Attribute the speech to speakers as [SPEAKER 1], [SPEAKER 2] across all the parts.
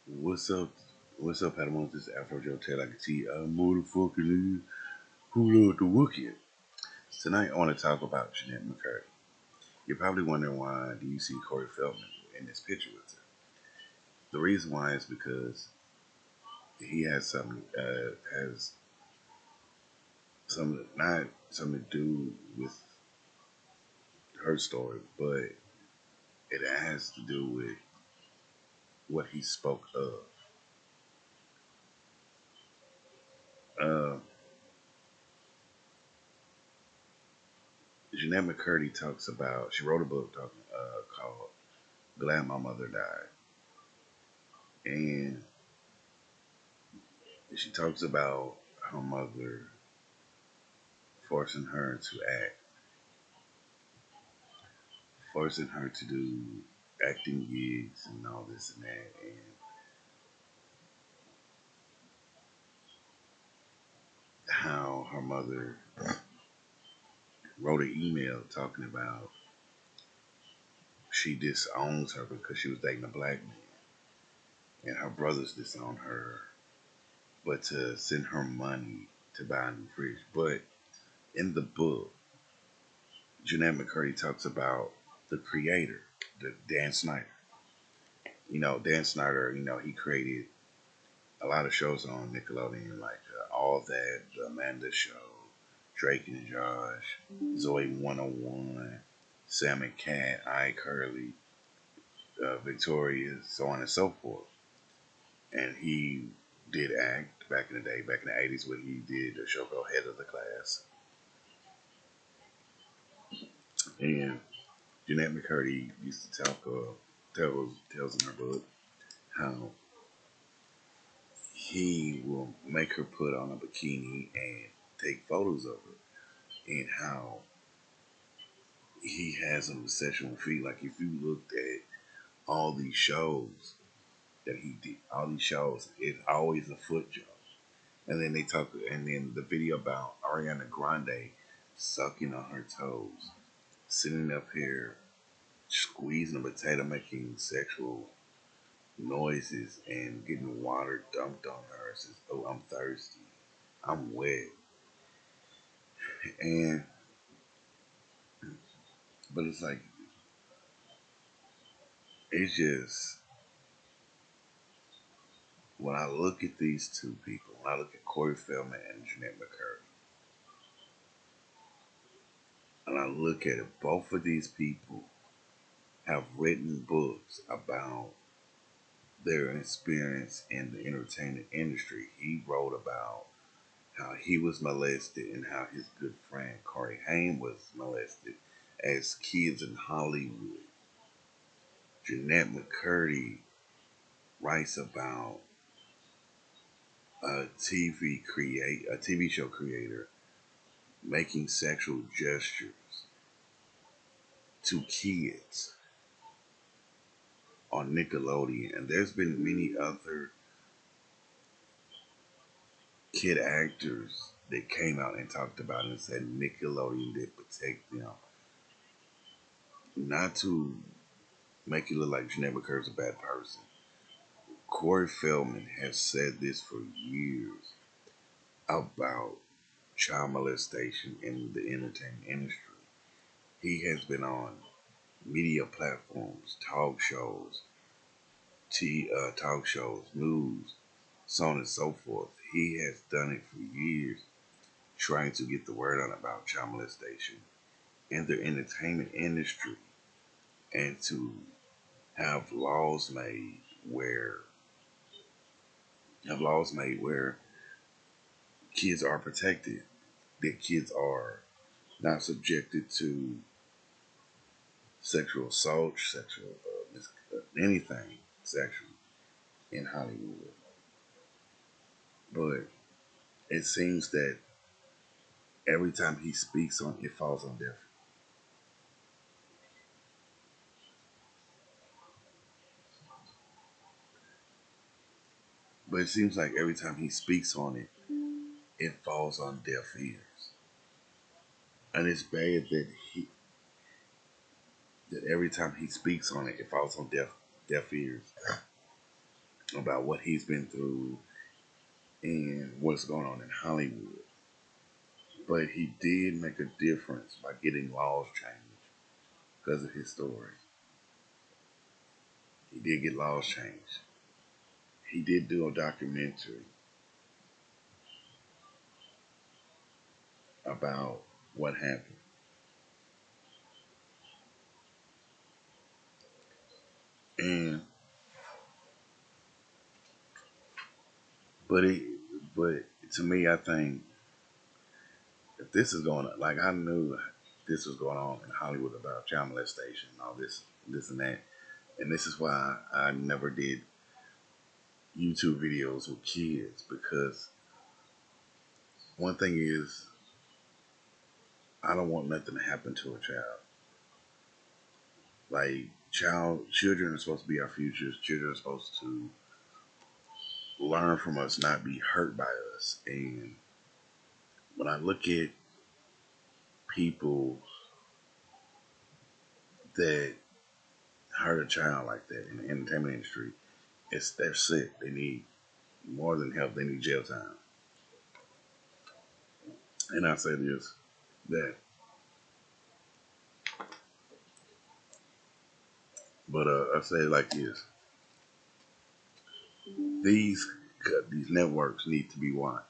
[SPEAKER 1] What's up? What's up, Padawan? This is Afrojoe Tail. I can see motherfucking nigga who loved the Wookie. Tonight I want to talk about Jennette McCurdy. You're probably wondering why do you see Corey Feldman in this picture with her? The reason why is because he has some not something to do with her story, but it has to do with what he spoke of. Uh, Jennette McCurdy talks about. She wrote a book called "Glad My Mother Died," and she talks about her mother forcing her to act, forcing her to do acting gigs and all this and that, and how her mother wrote an email talking about she disowns her because she was dating a black man, and her brothers disown her, but to send her money to buy a new fridge. But in the book, Jennette McCurdy talks about the creator, the Dan Snyder. Dan Snyder, he created a lot of shows on Nickelodeon, like All That, The Amanda Show, Drake and Josh, Zoe 101, Sam and Cat, iCurly, Victoria, so on and so forth. And he did act back in the day, back in the 80s, when he did a show called Head of the Class. And Jennette McCurdy used to tells in her book how he will make her put on a bikini and take photos of her, and how he has an obsession with feet. Like if you looked at all these shows that he did, all these shows, it's always a foot job. And then and then the video about Ariana Grande sucking on her toes, sitting up here squeezing a potato, making sexual noises and getting water dumped on her. Says, "Oh, I'm thirsty, I'm wet," and but it's like it's just when I look at these two people, when I look at Corey Feldman and Jennette McCurdy, and I look at it, both of these people have written books about their experience in the entertainment industry. He wrote about how he was molested and how his good friend Corey Haim was molested as kids in Hollywood. Jennette McCurdy writes about a TV show creator making sexual gestures to kids on Nickelodeon, and there's been many other kid actors that came out and talked about it and said Nickelodeon did protect them, not to make it look like Jennette McCurdy's a bad person. Corey Feldman has said this for years about child molestation in the entertainment industry. He has been on media platforms, talk shows, news, so on and so forth. He has done it for years, trying to get the word out about child molestation in the entertainment industry, and to have laws made where kids are protected, that kids are not subjected to sexual assault, sexual anything sexual in Hollywood. But it seems that every time he speaks on it falls on deaf. But it seems like every time he speaks on it, it falls on deaf ears. And it's bad that every time he speaks on it, it falls on deaf ears. about what he's been through and what's going on in Hollywood. But he did make a difference by getting laws changed because of his story. He did get laws changed. He did do a documentary about what happened. And but it but to me I think if this is going on, like I knew this was going on in Hollywood about child molestation and all this and that. And this is why I never did YouTube videos with kids because one thing is I don't want nothing to happen to a child. Like children are supposed to be our futures. Children are supposed to learn from us, not be hurt by us. And when I look at people that hurt a child like that in the entertainment industry, they're sick. They need more than help. They need jail time. And I say this that, but I say it like this: these these networks need to be watched.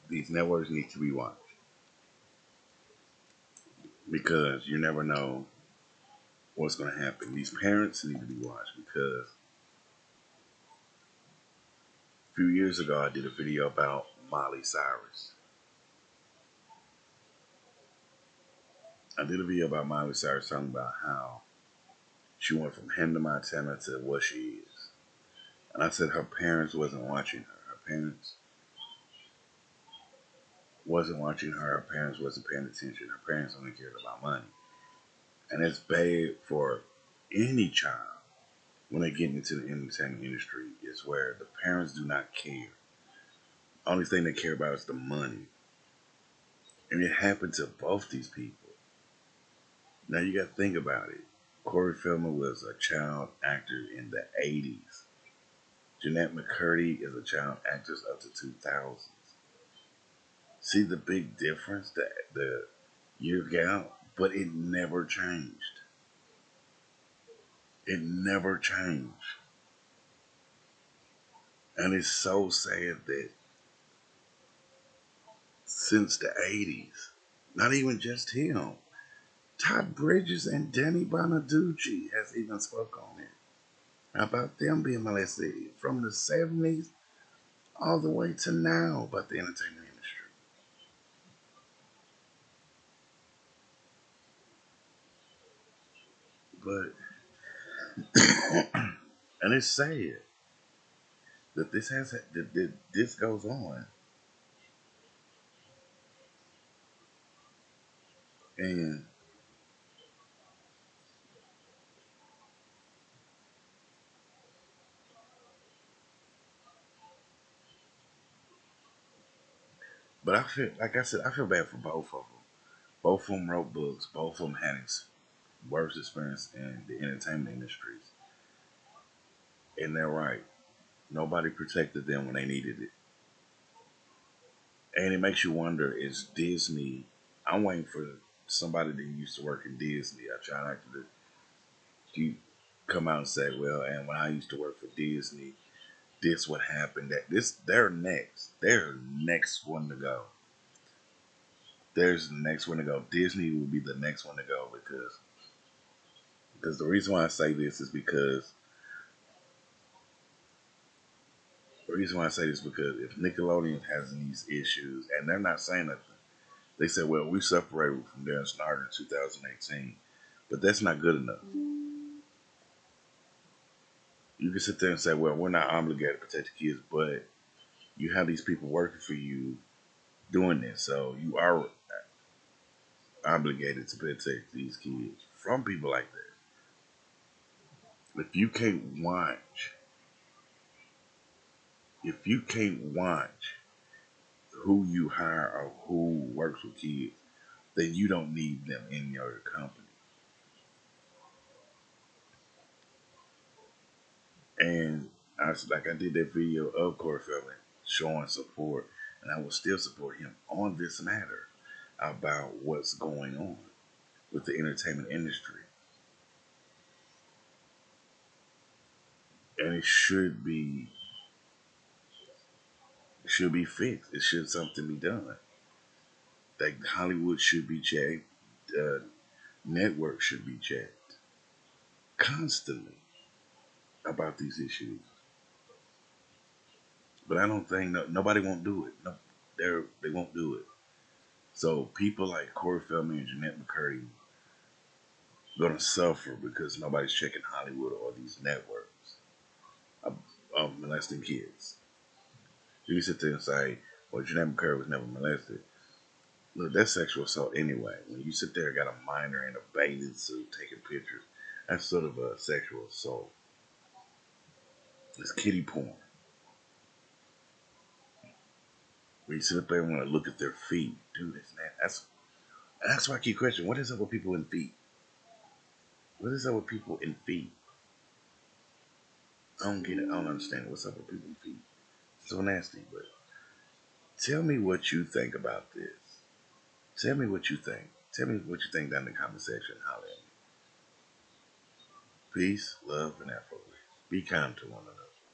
[SPEAKER 1] These networks need to be watched because you never know what's going to happen. These parents need to be watched because a few years ago I did a video about Miley Cyrus. I did a video about Miley Cyrus talking about how she went from Hannah Montana to what she is. And I said her parents wasn't watching her. Her parents wasn't watching her. Her parents wasn't paying attention. Her parents only cared about money. And it's bad for any child when they get into the entertainment industry is where the parents do not care. Only thing they care about is the money. And it happened to both these people. Now you got to think about it. Corey Feldman was a child actor in the 80s. Jennette McCurdy is a child actress up to 2000s. See the big difference, the year gap, but it never changed. It never changed. And it's so sad that since the 80s, not even just him, Todd Bridges and Danny Bonaducci has even spoke on it about them being molested from the 70s all the way to now about the entertainment industry. But and it's sad that this goes on. And but I feel like I said I feel bad for both of them. Both of them wrote books. Both of them had worst experience in the entertainment industries, and they're right. Nobody protected them when they needed it, and it makes you wonder: is Disney? I'm waiting for somebody that used to work in Disney. I try not to come out and say, "Well, and when I used to work for Disney, this what happened." That this they're next. They're next one to go. There's the next one to go. Disney will be the next one to go because the reason why I say this is because the reason why I say this is because if Nickelodeon has these issues and they're not saying nothing, they say, well, we separated from Darren Schneider in 2018, but that's not good enough. You can sit there and say, well, we're not obligated to protect the kids, but you have these people working for you doing this, so you are obligated to protect these kids from people like that. If you can't watch, if you can't watch who you hire or who works with kids, then you don't need them in your company. And I did that video of Corey Feldman showing support, and I will still support him on this matter about what's going on with the entertainment industry. And it should be fixed. It should something be done. Like Hollywood should be checked. Network should be checked constantly about these issues. But I don't think nobody won't do it. No, they won't do it. So people like Corey Feldman and Jennette McCurdy gonna suffer because nobody's checking Hollywood or these networks of, of molesting kids. You sit there and say, "Well, Jennette McCurdy was never molested." Look, that's sexual assault anyway. When you sit there and got a minor in a bathing suit taking pictures, that's sort of a sexual assault. It's kiddie porn. Where you sit up there and want to look at their feet, dude. That's why I keep questioning: what is up with people in feet? What is up with people in feet? I don't get it. I don't understand what's up with people in feet. It's so nasty. But tell me what you think about this. Tell me what you think. Tell me what you think down in the comment section. Holler at me. Peace, love, and Afro. Be kind to one another.